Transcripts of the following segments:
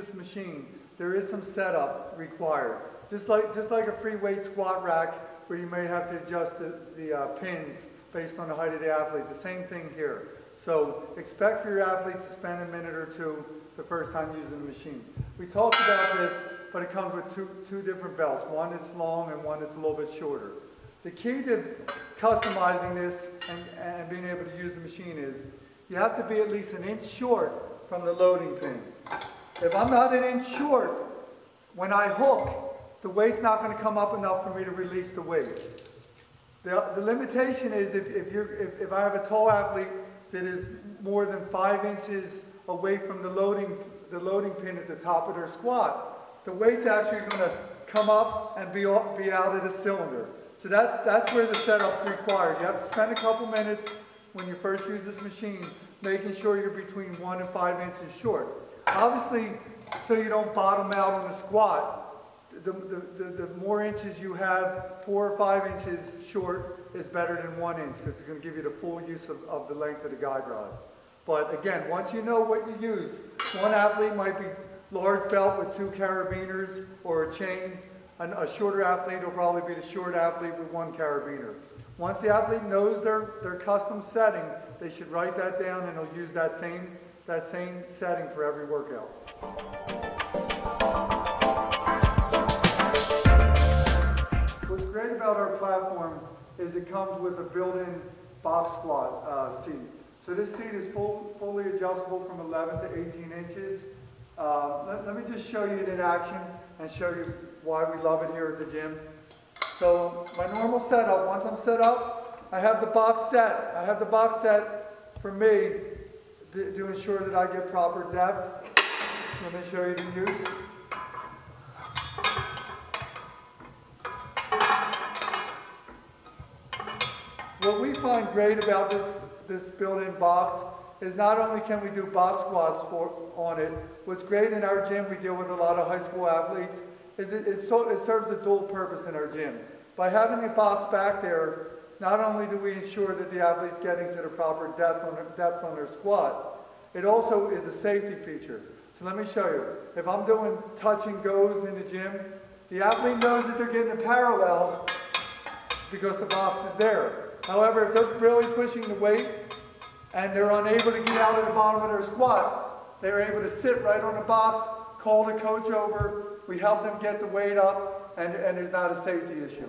this machine, there is some setup required. Just like a free weight squat rack where you may have to adjust the pins based on the height of the athlete. The same thing here. So expect for your athlete to spend a minute or two the first time using the machine. We talked about this, but it comes with two different belts. One that's long and one that's a little bit shorter. The key to customizing this and being able to use the machine is you have to be at least an inch short from the loading pin. If I'm not an inch short, when I hook, the weight's not going to come up enough for me to release the weight. The limitation is if I have a tall athlete that is more than 5 inches away from the loading pin at the top of their squat, the weight's actually going to come up and be out of the cylinder. So that's where the setup's required. You have to spend a couple minutes when you first use this machine making sure you're between 1 and 5 inches short. Obviously, so you don't bottom out on the squat, the more inches you have, 4 or 5 inches short is better than 1 inch because it's going to give you the full use of the length of the guide rod. But again, once you know what you use, one athlete might be large belt with 2 carabiners or a chain. A shorter athlete will probably be the short athlete with 1 carabiner. Once the athlete knows their custom setting, they should write that down and they'll use that same setting for every workout. What's great about our platform is it comes with a built-in box squat seat. So this seat is fully adjustable from 11 to 18 inches. Let me just show you it in action and show you why we love it here at the gym. So my normal setup, once I'm set up, I have the box set. I have the box set for me to ensure that I get proper depth. Let me show you the use. What we find great about this built-in box is not only can we do box squats on it, what's great in our gym, we deal with a lot of high school athletes, is it serves a dual purpose in our gym. By having the box back there, not only do we ensure that the athlete's getting to the proper depth on their squat, it also is a safety feature. So let me show you. If I'm doing touch and goes in the gym, the athlete knows that they're getting a parallel because the box is there. However, if they're really pushing the weight and they're unable to get out of the bottom of their squat, they're able to sit right on the box, call the coach over, we help them get the weight up, and there's not a safety issue.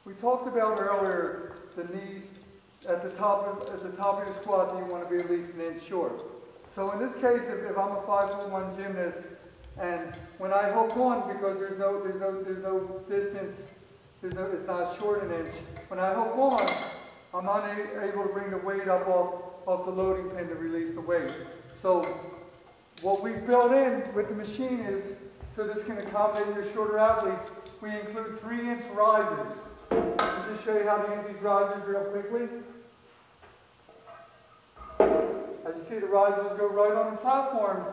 We talked about earlier the need at the top of your squat that you want to be at least an inch short. So in this case, if I'm a 5'1" gymnast, and when I hook on, because there's no distance, it's not short an inch. When I hook on, I'm unable to bring the weight up off the loading pin to release the weight. So what we've built in with the machine is, so this can accommodate your shorter athletes, we include 3-inch risers. I'll just show you how to use these risers real quickly. As you see, the risers go right on the platform.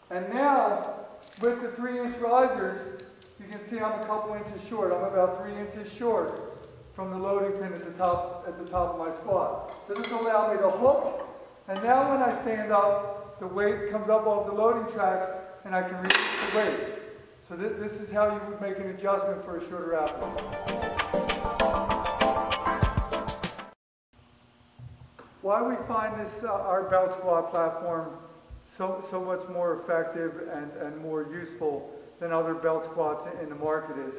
And now, with the 3-inch risers, you can see I'm a couple inches short. I'm about 3 inches short from the loading pin at the top of my squat. So this will allow me to hook, and now when I stand up, the weight comes up off the loading tracks, and I can release the weight. So this is how you would make an adjustment for a shorter athlete. Why we find this our belt squat platform so much more effective and more useful than other belt squats in the market is,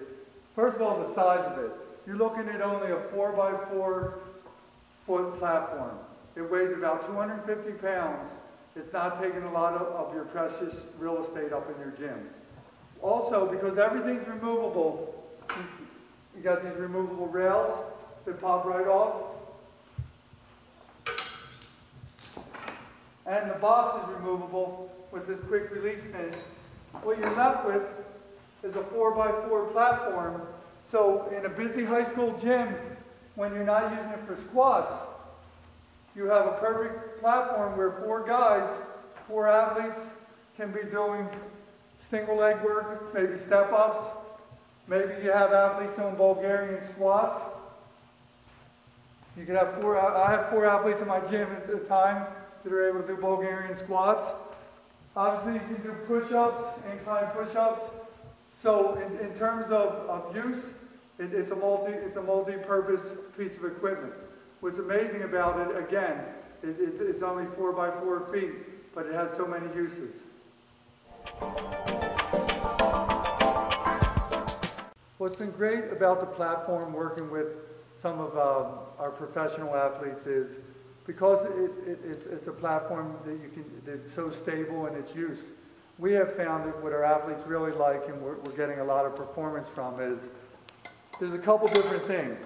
first of all, the size of it. You're looking at only a 4x4 foot platform. It weighs about 250 pounds. It's not taking a lot of your precious real estate up in your gym. Also, because everything's removable, you got these removable rails that pop right off. And the box is removable with this quick release pin. What you're left with is a 4x4 platform. So in a busy high school gym, when you're not using it for squats, you have a perfect platform where 4 athletes can be doing single leg work, maybe step ups. Maybe you have athletes doing Bulgarian squats. You could have I have 4 athletes in my gym at a time. that are able to do Bulgarian squats. Obviously you can do push-ups, incline push-ups. So in terms of use, it's a multi-purpose piece of equipment. What's amazing about it, again, it's only 4 by 4 feet, but it has so many uses. What's been great about the platform working with some of our professional athletes is because it's a platform that's so stable in its use. We have found that what our athletes really like and we're getting a lot of performance from is there's a couple different things.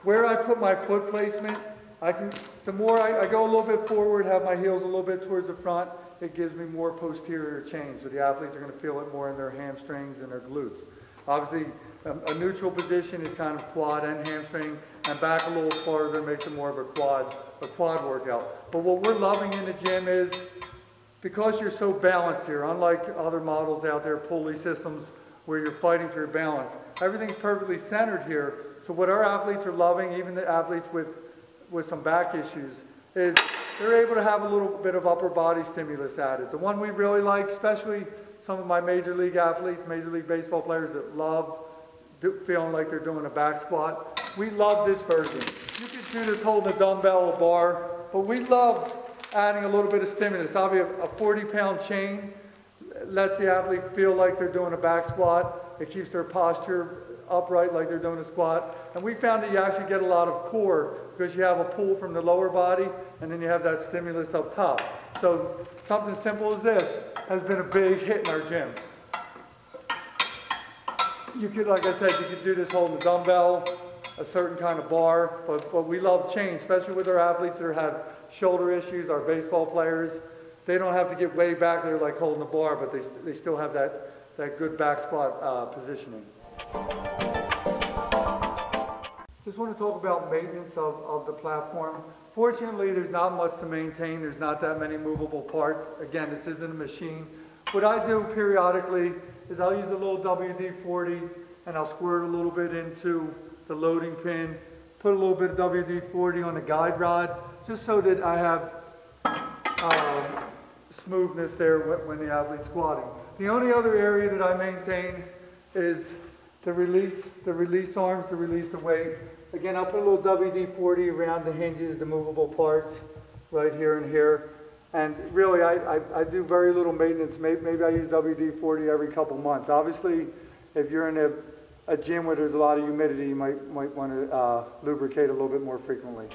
Where I put my foot placement, the more I go a little bit forward, have my heels a little bit towards the front, it gives me more posterior chain. So the athletes are going to feel it more in their hamstrings and their glutes. Obviously, a neutral position is kind of quad and hamstring, and back a little farther makes it more of a quad workout. But what we're loving in the gym is because you're so balanced here, unlike other models out there, pulley systems, where you're fighting for your balance, everything's perfectly centered here. So what our athletes are loving, even the athletes with some back issues, is they're able to have a little bit of upper body stimulus added. The one we really like, especially some of my major league athletes, major league baseball players that love feeling like they're doing a back squat, we love this version. You can do this holding a dumbbell or bar, but we love adding a little bit of stimulus. Obviously a 40-pound chain lets the athlete feel like they're doing a back squat. It keeps their posture upright like they're doing a squat. And we found that you actually get a lot of core because you have a pull from the lower body and then you have that stimulus up top. So something simple as this has been a big hit in our gym. You could, like I said, you could do this holding a dumbbell, a certain kind of bar, but we love chains, especially with our athletes that have shoulder issues, our baseball players. They don't have to get way back there like holding a bar, but they still have that good back squat positioning. Just want to talk about maintenance of the platform. Fortunately, there's not much to maintain. There's not that many movable parts. Again, this isn't a machine. What I do periodically is I'll use a little WD-40 and I'll squirt a little bit into the loading pin, put a little bit of WD-40 on the guide rod, just so that I have smoothness there when the athlete's squatting. The only other area that I maintain is the release arms to release the weight. Again, I'll put a little WD-40 around the hinges, the movable parts, right here and here. And really, I do very little maintenance. Maybe I use WD-40 every couple months. Obviously, if you're in a gym where there's a lot of humidity, you might want to lubricate a little bit more frequently.